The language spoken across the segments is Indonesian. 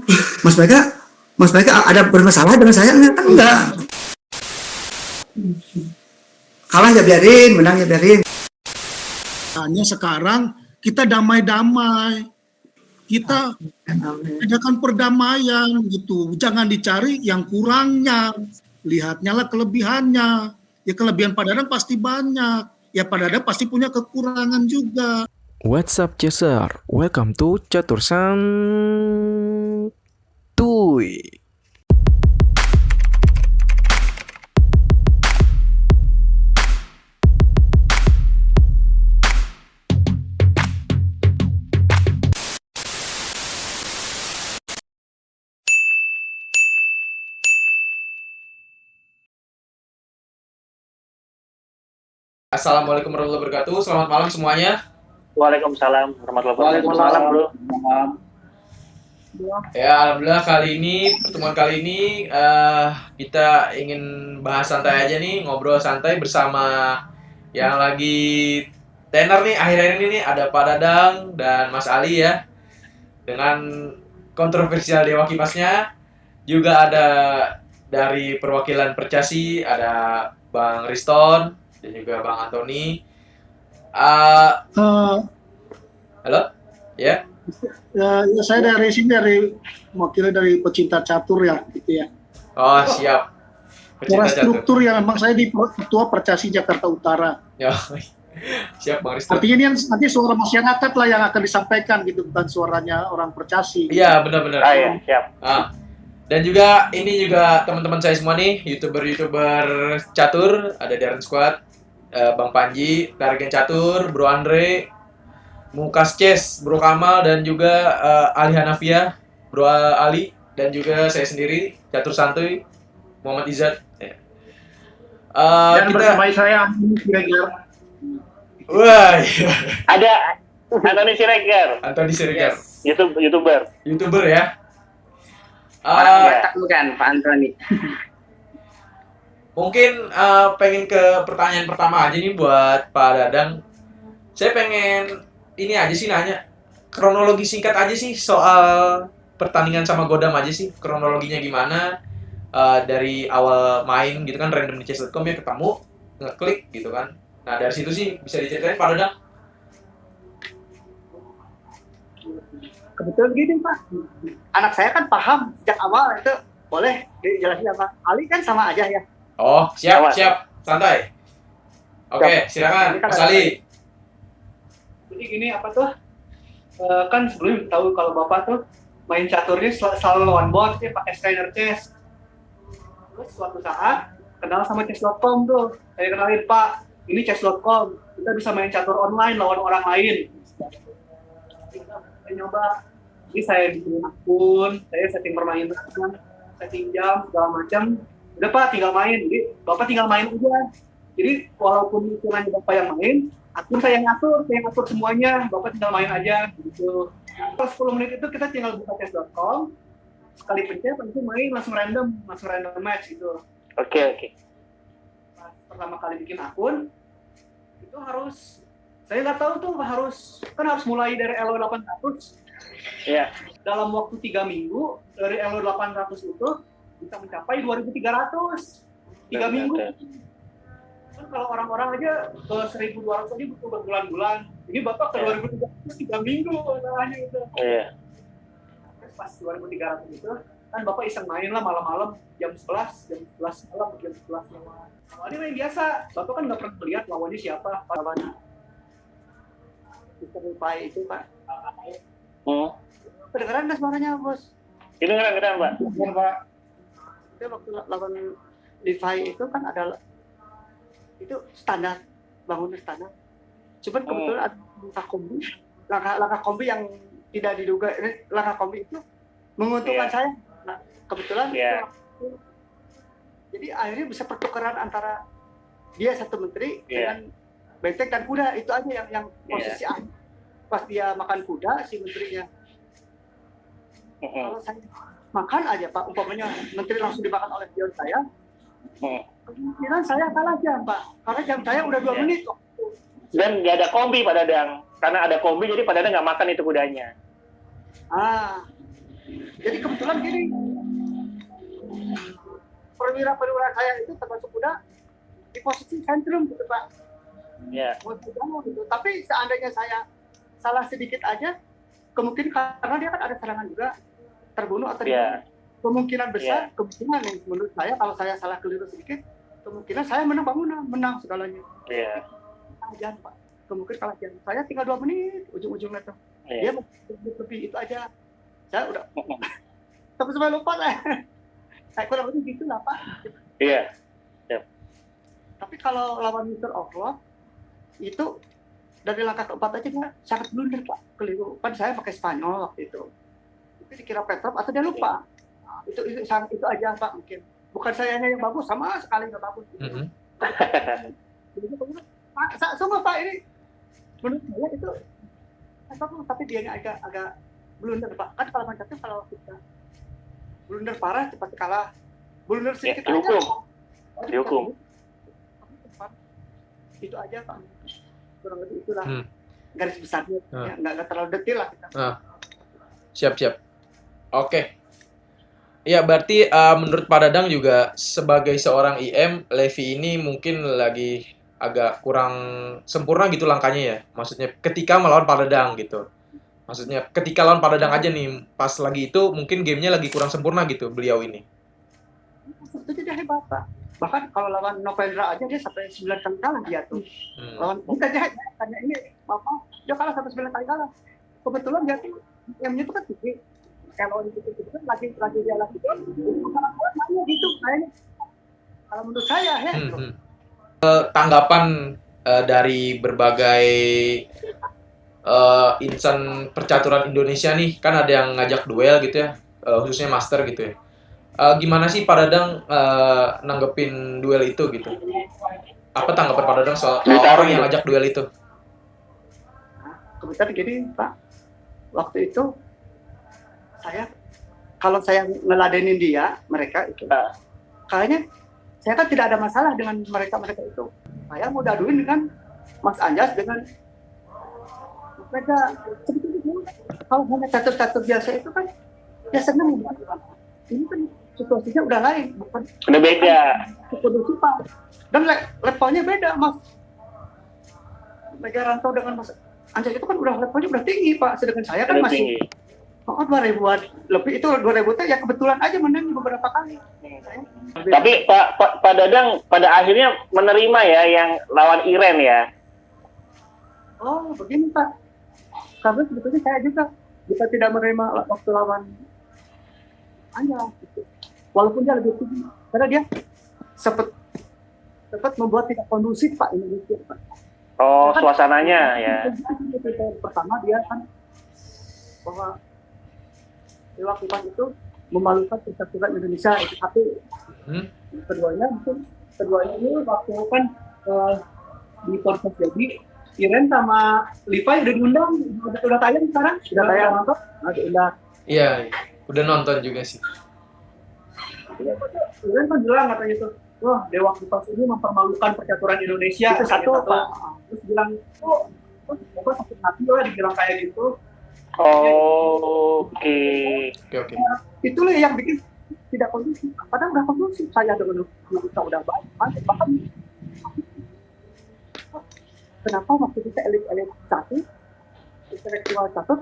Mas Mega, Mas Mega ada bermasalah dengan saya enggak. Kalah ya biarin, menang ya biarin. Hanya sekarang kita damai-damai, kita adakan perdamaian gitu. Jangan dicari yang kurangnya, lihatnya lah kelebihannya. Ya kelebihan Pak Dadang pasti banyak, ya Pak Dadang pasti punya kekurangan juga. What's up, Chaser? Welcome to Catur Santuy. Assalamualaikum warahmatullahi wabarakatuh. Selamat malam semuanya. Waalaikumsalam warahmatullahi wabarakatuh. Bro. Ya, alhamdulillah pertemuan kali ini kita ingin bahas santai aja nih, ngobrol santai bersama yang lagi tenar nih akhir-akhir ini nih, ada Pak Dadang dan Mas Ali ya. Dengan kontroversial Dewa Kipasnya, juga ada dari perwakilan Percasi, ada Bang Riston dan juga Bang Antoni. Halo, ya. Ya, saya dari sini, mewakili dari pecinta catur ya, gitu ya. Oh, siap. Secara struktur ya, memang saya di Ketua Percasi Jakarta Utara. Ya, siap Bang Riston. Artinya ini nanti suara masyarakat lah yang akan disampaikan gitu, bukan suaranya orang Percasi. Iya, benar-benar. Ya, siap. Dan juga ini juga teman-teman saya semua nih, YouTuber catur, ada Darren Squad, Bang Panji, Targen Catur, Bro Andre, Mukas Ces, Bro Kamal, dan juga Ali Hanafia, Bro Ali, dan juga saya sendiri, Catur Santuy, Muhammad Izzat. Dan Kita bersama saya Siregar. Wah, iya. Ada Antoni Siregar, Antoni Siregar, YouTuber ya. Bukan Pak Antoni. Mungkin pengen ke pertanyaan pertama aja nih buat Pak Dadang. Saya pengen ini aja sih nanya, kronologi singkat aja sih soal pertandingan sama Godam aja sih, kronologinya gimana, dari awal main gitu kan, random di chess.com ya, ketemu, ngeklik gitu kan. Nah dari situ sih bisa diceritain Pak Dadang. Kebetulan gini Pak, anak saya kan paham sejak awal itu, boleh dijelasin apa? Ali kan sama aja ya. Oh siap, santai. Oke, silakan Mas Ali. Jadi gini apa tuh, kan sebelum tahu kalau Bapak tuh main caturnya selalu lawan bot, ya pakai trainer chess. Terus suatu saat kenal sama chess.com tuh, saya kenalin Pak, ini chess.com, kita bisa main catur online lawan orang lain. Saya nyoba, jadi saya bikin akun, saya setting permainan, setting jam segala macam. Udah Pak, tinggal main. Jadi Bapak tinggal main aja. Jadi walaupun hitungannya Bapak yang main, akun saya yang ngatur semuanya. Bapak tinggal main aja gitu. Pas 10 menit itu kita tinggal buka chess.com, sekali pencet langsung main, langsung random match gitu. Oke. Pas pertama kali bikin akun, itu saya nggak tahu tuh harus mulai dari Elo 800. Iya. Dalam waktu 3 minggu dari Elo 800 itu bisa mencapai 2.300. 3 minggu. Kan kalau orang-orang aja ke 1.200 aja butuh berbulan-bulan. Ini Bapak ke 2.300 3 minggu masalahnya gitu. Iya. Terus pas 2.300 itu kan Bapak iseng main lah malam-malam jam 11 malam, jam 11 malam. Awalnya main biasa, Bapak kan nggak pernah lihat lawannya siapa, lawannya. Mister Pai itu Pak. Kedengeran nggak suaranya Bos? Ini keren Pak. Ya Pak. Itu waktu lawan DeFi itu kan ada itu standar, bangunnya standar. Cuman kebetulan ada langkah kombi yang tidak diduga. Langkah kombi itu menguntungkan saya. Nah kebetulan itu, jadi akhirnya bisa pertukaran antara dia satu menteri dengan benteng dan kuda, itu aja yang posisi pas dia makan kuda si menterinya. Kalau saya makan aja Pak, umpamanya menteri langsung dimakan oleh pion saya, kemungkinan saya kalah jam Pak, karena jam saya udah 2 menit kok. Dan nggak ada kombi Pak Dadang, karena ada kombi jadi Pak Dadang nggak makan itu kudanya. Jadi kebetulan gini, perwira saya itu termasuk muda di posisi sentrum gitu Pak. Ya. Gitu. Tapi seandainya saya salah sedikit aja, kemungkinan karena dia kan ada serangan juga, terbunuh atau Ya. kemungkinan besar, kemungkinan yang menurut saya kalau saya salah keliru sedikit, kemungkinan saya menang bangunan, menang segalanya. Iya. Jangan Pak, kemungkinan kalah jangan. Saya tinggal 2 menit ujung-ujungnya tuh. Dia Iya. lebih itu aja. Saya udah tapi sampai lupa lah. Saya kurang lebih gitu lah Pak. Iya. Tapi kalau lawan Mr. Overlord itu dari langkah keempat aja dia sangat blunder Pak, keliru. Kan saya pakai Spanyol waktu itu. Itu dikira Petrov atau dia lupa. Nah, itu aja Pak mungkin. Bukan sayanya yang bagus, sama sekali nggak bagus. Sungguh Pak ini menurut saya itu bagus, tapi dia agak blunder Pak. Kan kalau macam itu kalau kita blunder parah cepat kalah. Blunder sedikit dihukum. aja. Dihukum. Itu aja Pak. Kurang lebih itulah garis besarnya. Hmm. Ya, nggak terlalu detail lah kita. Siap. Oke. Ya, berarti menurut Pak Dadang juga sebagai seorang IM, Levi ini mungkin lagi agak kurang sempurna gitu langkahnya ya. Maksudnya ketika melawan Pak Dadang gitu. Maksudnya ketika lawan Pak Dadang aja nih, pas lagi itu mungkin gamenya lagi kurang sempurna gitu beliau ini. Itu dia hebat Pak. Bahkan kalau lawan Novendra aja dia sampai 9 kali kalah dia tuh. Lawan bukan dia hanya ini dia kalah sampai 9 kali kalah. Kebetulan dia tuh yang itu kan tinggi. Kalau itu kan lagi dia lagi itu mainnya gitu kayaknya. Kalau menurut saya ya. Tanggapan dari berbagai insan percaturan Indonesia nih, kan ada yang ngajak duel gitu ya, khususnya master gitu ya. Gimana sih Pak Dadang nanggepin duel itu gitu? Apa tanggapan Pak Dadang soal orang yang ngajak duel itu? Kebetulan gini Pak, waktu itu kalau saya ngeladenin mereka itu, kayaknya saya kan tidak ada masalah dengan mereka itu. Saya mau daduin dengan Mas Anjas dengan mereka sebetulnya kalau hanya catur-catur biasa itu kan ya senang. Ini kan situasinya udah lain, bukan Udah beda. kondisi Pak. Dan levelnya beda Mas. Megaranto dengan Mas Anjas itu kan levelnya udah tinggi Pak, sedangkan saya kan Udah masih tinggi. 2000-an lebih. Itu 2000 itu ya kebetulan aja menang beberapa kali. Tapi Pak Dadang pada akhirnya menerima ya yang lawan Iren ya. Oh begini Pak, karena sebetulnya saya juga tidak menerima waktu lawan Anja gitu. Walaupun dia lebih tinggi, karena dia sempat membuat tidak kondusif Pak Indonesia Pak. Oh, suasananya ya. Pertama dia kan bahwa Dewa Kipas itu memalukan persatuan Indonesia itu satu. Keduanya ini waktu kan di podcast jadi Iren sama Levi udah diundang, udah tayang sekarang, udah tayang nonton, udah. Iya, udah nonton juga sih. Iren kan bilang katanya itu, wah Dewa Kipas ini mempermalukan percaturan Indonesia. Itu satu Pak. Terus bilang, kok sakit hati lah dibilang kayak gitu. Oh, oke. Itulah yang bikin tidak kondusif. Padahal udah kondusif. Saya dengan kita udah baik. Bahkan kenapa waktu kita elit satu, intelektual satu,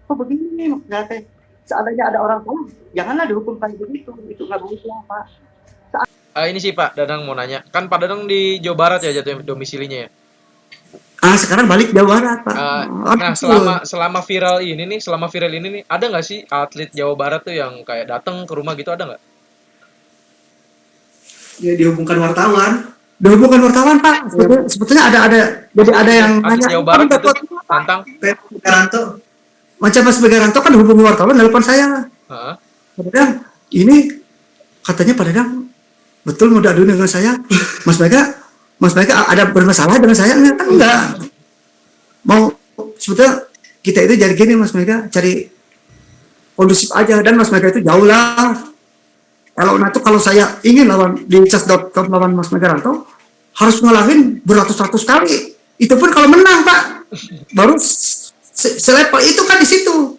kok begini maksudnya teh? Seandainya ada orang salah, janganlah dihukum kayak begitu. Itu nggak bagus lah Pak. Ini sih Pak Dadang mau nanya, kan Pak Dadang di Jawa Barat ya jatuh domisilinya ya? Sekarang balik Jawa Barat Pak. Nah selama viral ini nih, ada nggak sih atlet Jawa Barat tuh yang kayak datang ke rumah gitu, ada nggak? Ya dihubungkan wartawan Pak. Sebetulnya ada jadi ada yang atlet nanya Jawa Barat gitu tentang Megaranto. Macam Mas Megaranto kan hubungi wartawan telepon saya. Pak Dadang, ini katanya Pak Dadang betul mau diadu dengan saya. Mas Mega ada bermasalah dengan saya enggak. Mau sebetulnya kita itu jadi gini Mas Mega, cari kondusif aja, dan Mas Mega itu jauh lah. Kalau saya ingin lawan di chess.com lawan Mas Megaranto harus ngalahin beratus-ratus kali. Itu pun kalau menang Pak. Baru selevel itu kan di situ.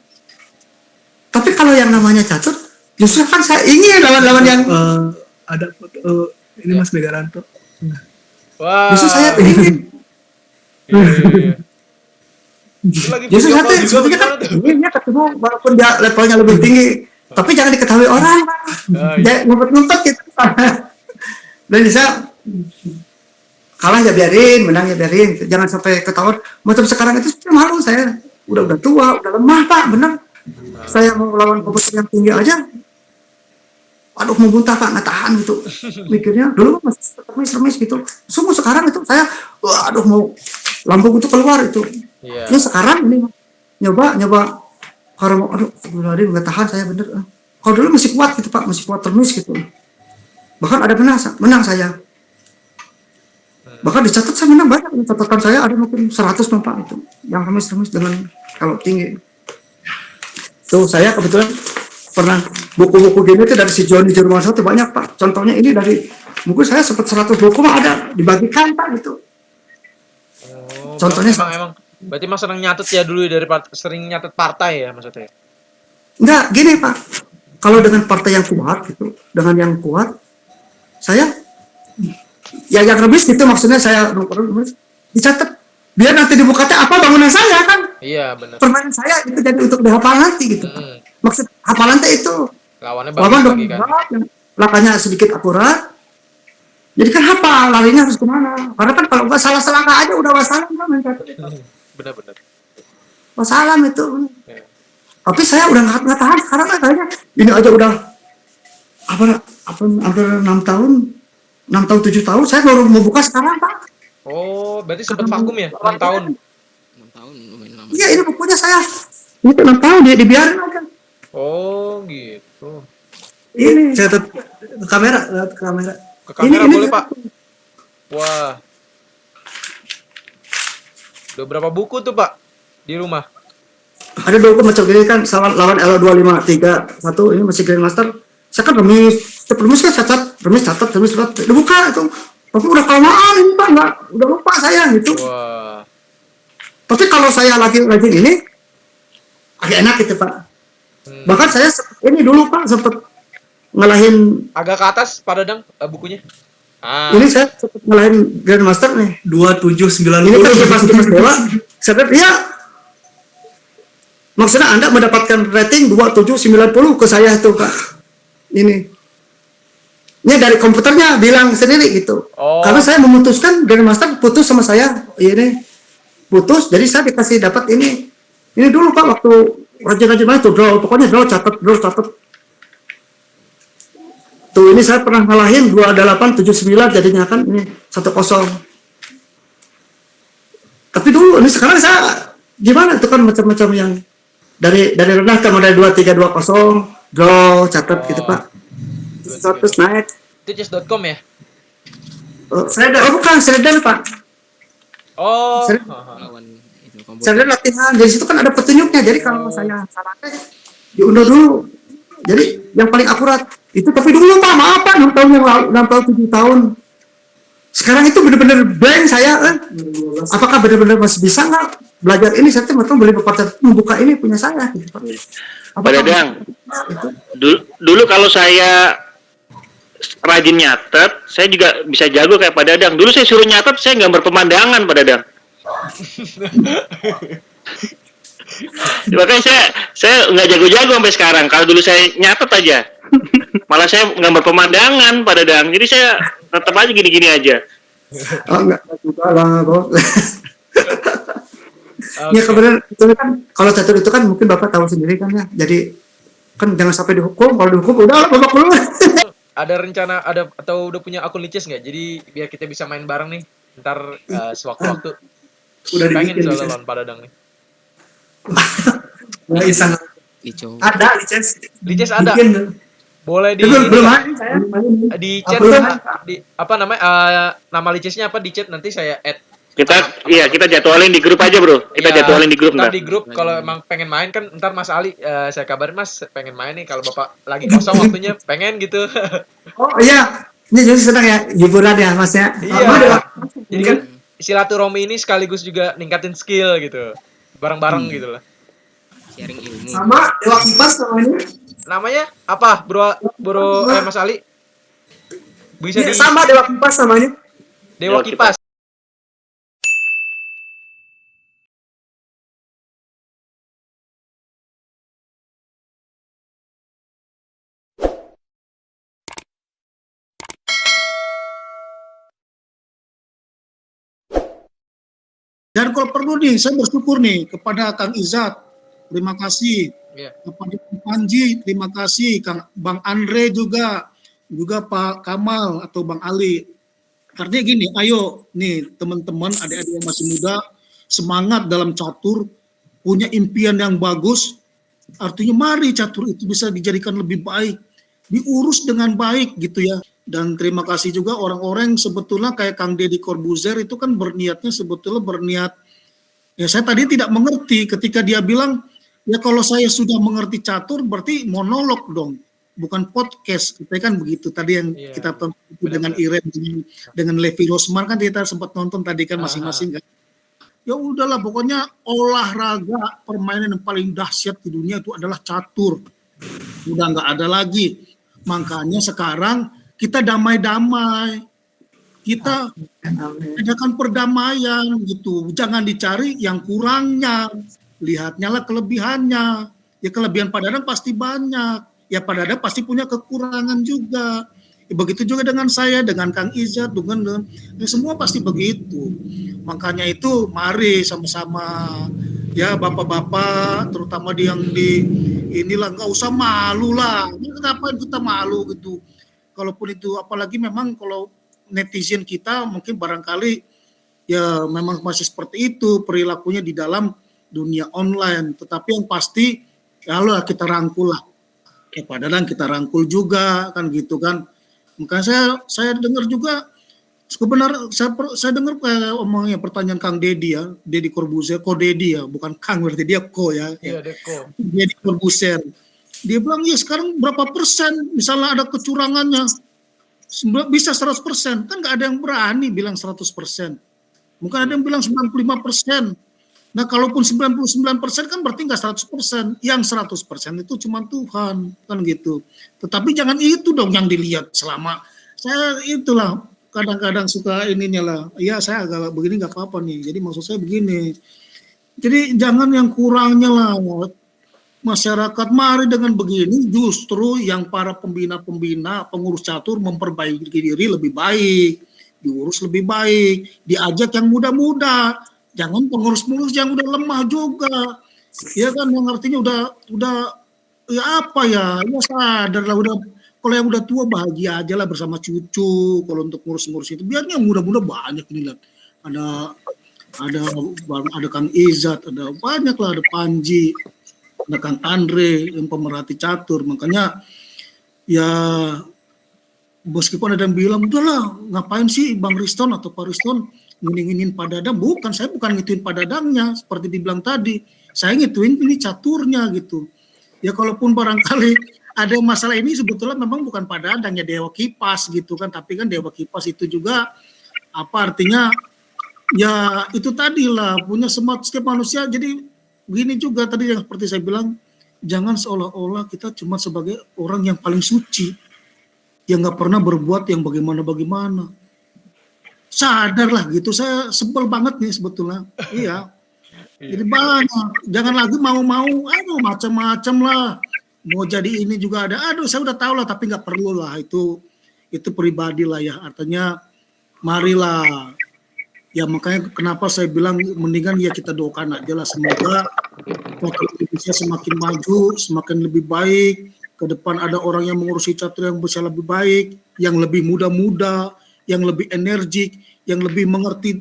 Tapi kalau yang namanya catur, justru kan saya ingin lawan-lawan yang Ada foto ini Mas Megaranto. Wah. justru saya ingin. Iya, iya, iya. Itu lagi Justru video saya call juga sebetulnya kan bagaimana tuh? inginnya ketemu walaupun dia levelnya lebih tinggi, tapi jangan diketahui orang. Ah, iya. Jangan ngumpet-ngumpet gitu. Dan bisa kalah ya biarin, menang ya biarin, jangan sampai ketahuan. Macam sekarang itu saya malu, saya udah tua, udah lemah Pak, bener. Saya mau lawan kompetisi yang tinggi aja, aduh mau muntah Pak, nggak tahan gitu. Mikirnya dulu masih remis gitu. Semua sekarang itu saya, aduh mau lambung itu keluar itu. Iya. Ya sekarang ini nyoba karena mau aduh nggak tahan saya bener. Kalau dulu masih kuat gitu Pak, masih kuat terus gitu. Bahkan ada menang saya. Bahkan dicatat saya menang banyak. Catatan saya ada mungkin 100 Pak itu. Yang remis dengan kalau tinggi. Tuh saya kebetulan pernah buku-buku gini itu dari si Johnny Jerman itu banyak Pak. Contohnya ini dari mungkin saya sempat 100 buku mah ada dibagikan Pak gitu. Oh, Contohnya emang berarti Mas sering nyatet ya dulu dari sering nyatet partai ya maksudnya. enggak gini Pak. Kalau dengan partai yang kuat gitu, dengan yang kuat saya ya yang remis gitu maksudnya saya remis dicatat biar nanti dibuka teh apa bangunan saya kan Iya, benar. permainan saya itu jadi untuk dihafal nanti gitu. Maksud hafalan teh itu Lawannya lawan bagus lagi kan. langkahnya sedikit akurat jadi kan hafal larinya harus kemana karena kan kalau nggak salah selangkah aja udah wassalam kan Benar-benar. wassalam itu. Ya. Tapi saya udah nggak tahan sekarang kan kayaknya ini aja udah apa hampir 6 tahun 7 tahun saya baru mau buka sekarang Pak. Oh, berarti sempat vakum ya? 6 tahun. Iya ini bukunya saya itu 6 tahun dia dibiarin aja. Oh, gitu. Ini Catat ke kamera, lihat ke kamera. Ke kamera Ini- boleh, Pak. Wah. Udah berapa buku tuh, Pak? Di rumah. ada buku macam gini kan lawan L2531 ini masih Grandmaster. Saya kan remis, setiap remis kan catat, dibuka itu. Tapi udah kelamaan ini Pak, udah lupa saya gitu. Wah. Tapi kalau saya lagi rajin ini agak enak gitu Pak. Bahkan saya ini dulu Pak sempat ngalahin Agak ke atas Pak Dadang bukunya. Ah. ini saya sempat ngalahin Grandmaster nih. 2790. Ini kan Mas Dewa. Saya ya maksudnya Anda mendapatkan rating 2790 ke saya itu Pak. Ini dari komputernya bilang sendiri gitu. Oh. Karena saya memutuskan Grandmaster putus sama saya. Ini putus jadi saya dikasih dapat ini. Ini dulu Pak waktu rajin-rajin main tuh draw, pokoknya draw catat. Tuh ini saya pernah ngalahin 2879 jadinya kan ini 1-0. Tapi dulu ini sekarang saya gimana itu kan macam-macam yang dari rendah ke modal 2320 draw catat gitu Pak. Terus naik. Itu chess.com ya? Bukan Shredder Pak. Oh. Sering. Haha. Shredder latihan. Dari situ kan ada petunjuknya. Jadi kalau saya salahnya diunduh dulu. Jadi yang paling akurat itu tapi dulu Pak, maaf Pak, 6 tahun yang lalu, 6 tahun 7 tahun. Sekarang itu benar-benar blank saya kan. Apakah benar-benar masih bisa nggak belajar ini? Saya tuh beli pacar membuka ini punya saya. Gitu, Pak. Pak Dadang, dulu kalau saya rajin nyatet, saya juga bisa jago kayak Pak Dadang. Dulu saya suruh nyatet, saya gambar pemandangan Pak Dadang. Makanya saya nggak jago-jago sampai sekarang. Kalau dulu saya nyatet aja, malah saya gambar pemandangan Pak Dadang. Jadi saya tetap aja gini-gini aja. Oh enggak juga lah kok. Oke. Ya kebetulan itu kan kalau catur itu kan mungkin Bapak tahu sendiri kan ya. Jadi kan jangan sampai dihukum. Kalau dihukum udah Bapak keluar. Ada rencana atau udah punya akun lices nggak? Jadi biar kita bisa main bareng nih. Ntar sewaktu-waktu. Udah Pengen dibikin soalnya license. lawan Pak Dadang nih. Nggak iseng. Ada licensi. Lices ada. Bikin. Boleh di Belum main saya. di chat Belum. di apa namanya nama licesnya apa di chat nanti saya add. Kita jadwalin di grup aja bro. Kita Ya, jadwalin di grup ntar ntar. di grup kalau emang pengen main kan ntar Mas Ali saya kabarin Mas pengen main nih kalau Bapak lagi kosong waktunya pengen gitu. Oh iya. Ini jadi senang ya hiburan ya Mas ya. Iya. Jadi kan silaturahmi ini sekaligus juga ningkatin skill gitu. Bareng-bareng gitu lah. sharing ilmu. Sama Dewa Kipas namanya. Namanya apa, Bro Mas Ali? Bisa Iya, sama Dewa Kipas namanya. Dewa Kipas. Dan kalau perlu nih, saya bersyukur nih kepada Kang Izat, terima kasih. Iya. Kepada Kang Panji, terima kasih. Bang Andre juga Pak Kamal atau Bang Ali. Artinya gini, ayo nih teman-teman, adik-adik yang masih muda, semangat dalam catur, punya impian yang bagus. Artinya mari catur itu bisa dijadikan lebih baik, diurus dengan baik gitu ya. Dan terima kasih juga orang-orang sebetulnya kayak Kang Deddy Corbuzier itu kan berniatnya sebetulnya berniat, ya saya tadi tidak mengerti ketika dia bilang, ya kalau saya sudah mengerti catur berarti monolog dong, bukan podcast, kita kan begitu tadi yang kita tonton dengan Iren, dengan Levi Rosmar kan kita sempat nonton tadi kan masing-masing kan. Ya udahlah pokoknya olahraga permainan yang paling dahsyat di dunia itu adalah catur, udah nggak ada lagi. Makanya sekarang kita damai-damai, kita adakan perdamaian gitu. Jangan dicari yang kurangnya, lihatnya lah kelebihannya. Ya kelebihan Pak Dadang pasti banyak, ya Pak Dadang pasti punya kekurangan juga. Ya, begitu juga dengan saya, dengan Kang Izat, dengan ya semua pasti begitu. Makanya itu mari sama-sama ya bapak-bapak, terutama yang di inilah nggak usah malu lah. Kenapa kita malu gitu? Kalaupun itu, apalagi memang kalau netizen kita mungkin barangkali ya memang masih seperti itu perilakunya di dalam dunia online. Tetapi yang pasti kalau kita rangkul lah, padahal kita rangkul juga kan gitu kan. Makanya saya dengar juga sebenarnya saya dengar kayak omongnya pertanyaan Kang Deddy ya, Deddy Corbuzier, Deddy ya, bukan Kang berarti dia ya. Iya, Deko. Deddy Corbuzier. Dia bilang, ya sekarang berapa persen, misalnya ada kecurangannya, bisa 100%, kan nggak ada yang berani bilang 100%. Mungkin ada yang bilang 95%. Nah, kalaupun 99% kan berarti nggak 100%. Yang 100% itu cuma Tuhan, kan gitu. Tetapi jangan itu dong yang dilihat selama, saya itulah, kadang-kadang suka ininya lah, ya saya agak begini nggak apa-apa nih, jadi maksud saya begini. Jadi jangan yang kurangnya lah. Masyarakat mari dengan begini justru yang para pembina-pembina pengurus catur memperbaiki diri lebih baik, diurus lebih baik, diajak yang muda-muda, jangan pengurus-pengurus yang udah lemah juga, ya kan, yang artinya udah ya apa ya sadar lah, udah kalau yang udah tua bahagia aja lah bersama cucu. Kalau untuk ngurus-ngurus itu biarnya yang muda-muda banyak nih, lihat ada Kang Izat, ada banyak lah, ada Panji, ada Kang Andre yang pemerhati catur. Makanya ya meskipun ada yang bilang udahlah ngapain sih Bang Riston atau Pak Riston nginin Pak Dadang, saya bukan ngituin Pak Dadangnya seperti dibilang tadi, saya ngituin ini caturnya gitu. Ya kalaupun barangkali ada masalah ini sebetulnya memang bukan Pak Dadang ya, Dewa Kipas gitu kan, tapi kan Dewa Kipas itu juga apa artinya ya itu tadi lah, punya setiap manusia. Jadi begini juga tadi yang seperti saya bilang, jangan seolah-olah kita cuma sebagai orang yang paling suci, yang nggak pernah berbuat yang bagaimana-bagaimana. Sadarlah gitu, saya sebel banget nih sebetulnya. Iya. Jadi banyak, jangan lagi mau-mau, macam-macam lah. Mau jadi ini juga ada, saya udah tahu lah, tapi nggak perlu lah, itu pribadi lah ya. Artinya marilah. Ya makanya kenapa saya bilang mendingan ya kita doakan aja lah, semoga Indonesia semakin maju, semakin lebih baik. Ke depan ada orang yang mengurusi catur yang bisa lebih baik, yang lebih muda-muda, yang lebih energik, yang lebih mengerti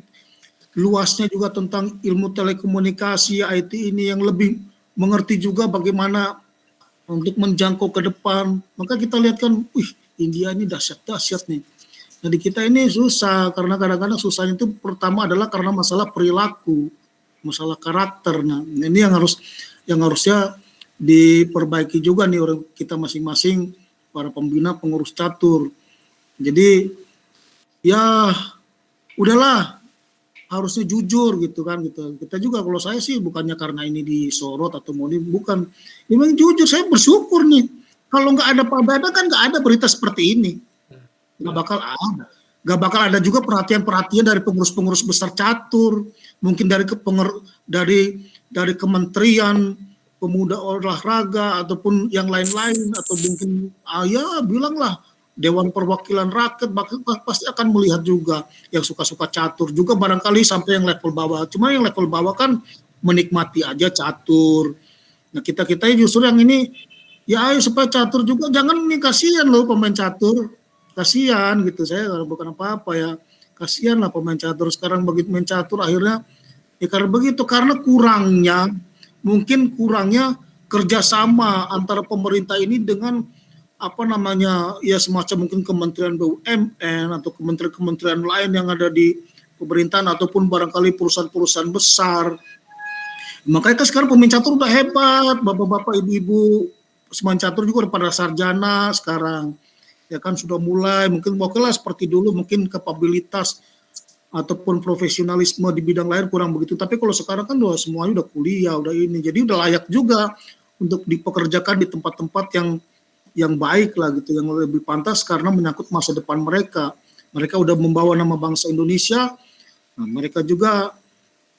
luasnya juga tentang ilmu telekomunikasi, IT ini, yang lebih mengerti juga bagaimana untuk menjangkau ke depan. Maka kita lihat kan, India ini dahsyat nih. Nah di kita ini susah, karena kadang-kadang susahnya itu pertama adalah karena masalah perilaku, masalah karakter. Nah ini yang harusnya diperbaiki juga nih orang kita masing-masing, para pembina pengurus catur. Jadi ya udahlah, harusnya jujur gitu kan gitu. Kita juga kalau saya sih bukannya karena ini disorot atau mau bukan. Memang jujur saya bersyukur nih. Kalau nggak ada Pak Dadang kan nggak ada berita seperti ini. Nggak bakal ada. Nggak bakal ada juga perhatian-perhatian dari pengurus-pengurus besar catur, mungkin dari Kementerian Pemuda Olahraga ataupun yang lain-lain, atau mungkin ya bilanglah Dewan Perwakilan Rakyat pasti akan melihat juga yang suka-suka catur juga barangkali sampai yang level bawah. Cuma yang level bawah kan menikmati aja catur. Nah kita justru yang ini ya ayo supaya catur juga, jangan nih, kasihan loh pemain catur, kasihan gitu. Saya bukan apa-apa ya, kasihan lah pemain catur sekarang begitu main catur akhirnya ya karena begitu, karena mungkin kurangnya kerjasama antara pemerintah ini dengan apa namanya ya semacam mungkin Kementerian BUMN atau kementerian-kementerian lain yang ada di pemerintahan ataupun barangkali perusahaan-perusahaan besar. Makanya kan sekarang pemain catur udah hebat, bapak-bapak, ibu-ibu pemain catur juga udah pada sarjana sekarang. Ya kan sudah mulai mungkin oke lah seperti dulu, mungkin kapabilitas ataupun profesionalisme di bidang lain kurang begitu. Tapi kalau sekarang kan udah semuanya udah kuliah, udah ini. Jadi udah layak juga untuk dipekerjakan di tempat-tempat yang baik lah gitu, yang lebih pantas karena menyangkut masa depan mereka. Mereka udah membawa nama bangsa Indonesia. Nah, mereka juga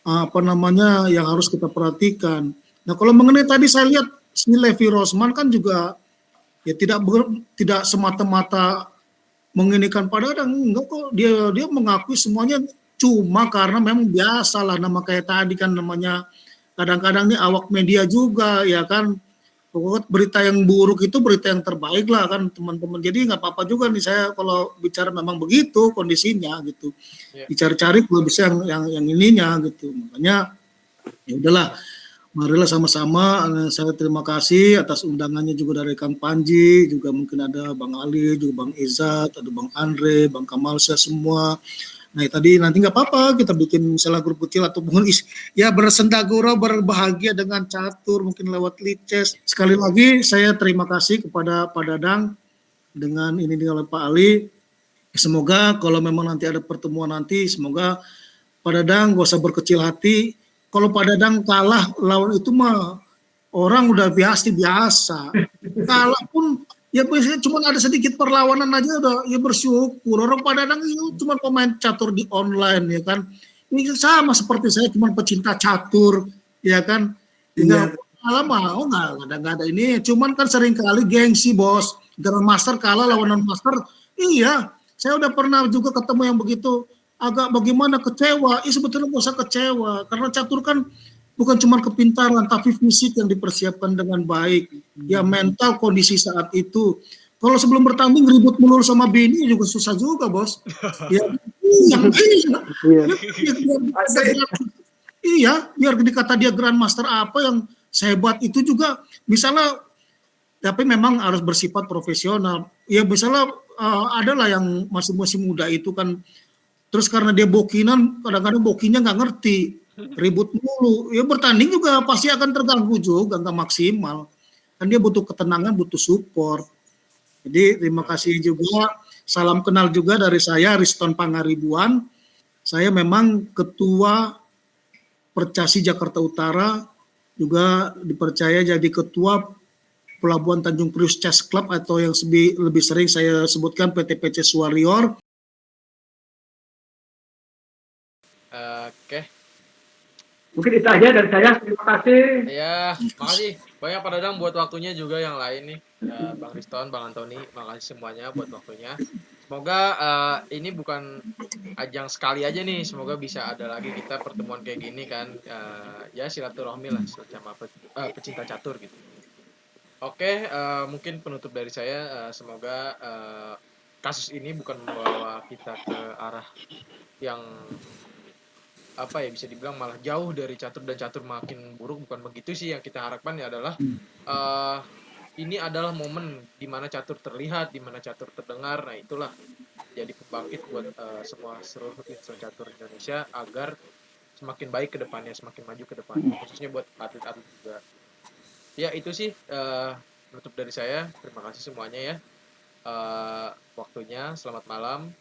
apa namanya yang harus kita perhatikan. Nah, kalau mengenai tadi saya lihat si Levi Rosman kan juga ya tidak semata-mata menginikan Pak Dadang, enggak kok, dia mengakui semuanya, cuma karena memang biasalah nama kayak tadi kan namanya kadang-kadang nih awak media juga ya kan, pokoknya berita yang buruk itu berita yang terbaik lah kan teman-teman. Jadi nggak apa-apa juga nih saya kalau bicara memang begitu kondisinya gitu. Dicari-cari kalau bisa yang ininya gitu. Makanya ya udahlah, marilah sama-sama. Saya terima kasih atas undangannya juga dari Kang Panji, juga mungkin ada Bang Ali, juga Bang Izzat, ada Bang Andre, Bang Kamal, saya semua. Nah tadi nanti nggak apa-apa kita bikin misalnya grup kecil ataupun ya bersendagura berbahagia dengan catur mungkin lewat lices. Sekali lagi saya terima kasih kepada Pak Dadang dengan ini oleh Pak Ali. Semoga kalau memang nanti ada pertemuan nanti, semoga Pak Dadang gak usah berkecil hati. Kalau Pak Dadang kalah lawan itu mah orang udah biasa. Kalah pun ya biasanya cuma ada sedikit perlawanan aja udah ya bersyukur. Orang Pak Dadang itu cuma pemain catur di online ya kan. Ini sama seperti saya cuma pecinta catur ya kan. Tinggal kalah mau nggak ada ini. Cuman kan sering kali gengsi bos. Grandmaster kalah lawan non-master. Iya, saya udah pernah juga ketemu yang begitu. Agak bagaimana kecewa. Sebetulnya nggak usah kecewa karena catur kan bukan cuma kepintaran tapi fisik yang dipersiapkan dengan baik. Ya mental kondisi saat itu. Kalau sebelum bertanding ribut melulu sama bini juga susah juga bos. Ya, biar dikata dia grandmaster apa yang sehebat itu juga misalnya, tapi memang harus bersifat profesional. Ya misalnya adalah yang masih muda itu kan, terus karena dia bokinan, kadang-kadang bokinya nggak ngerti, ribut mulu. Ya bertanding juga pasti akan terganggu juga, nggak maksimal. Kan dia butuh ketenangan, butuh support. Jadi terima kasih juga. Salam kenal juga dari saya, Riston Pangaribuan. Saya memang Ketua Percasi Jakarta Utara, juga dipercaya jadi Ketua Pelabuhan Tanjung Prius Chess Club atau yang lebih sering saya sebutkan PTPC Warrior. Oke. Mungkin itu aja dari saya. Terima kasih. Ya, makasih banyak Pak Dadang buat waktunya juga yang lain nih. Bang Riston, Bang Antoni, makasih semuanya buat waktunya. Semoga ini bukan ajang sekali aja nih. Semoga bisa ada lagi kita pertemuan kayak gini kan. Ya silaturahmi lah sama pecinta catur gitu. Oke, mungkin penutup dari saya. Semoga kasus ini bukan membawa kita ke arah yang apa ya, bisa dibilang malah jauh dari catur dan catur makin buruk. Bukan begitu sih yang kita harapkan. Ya adalah ini adalah momen di mana catur terlihat, di mana catur terdengar. Nah itulah jadi pembangkit buat seluruh insan catur Indonesia agar semakin baik ke depannya, semakin maju ke depannya, khususnya buat atlet-atlet juga. Ya itu sih penutup dari saya. Terima kasih semuanya ya waktunya. Selamat malam.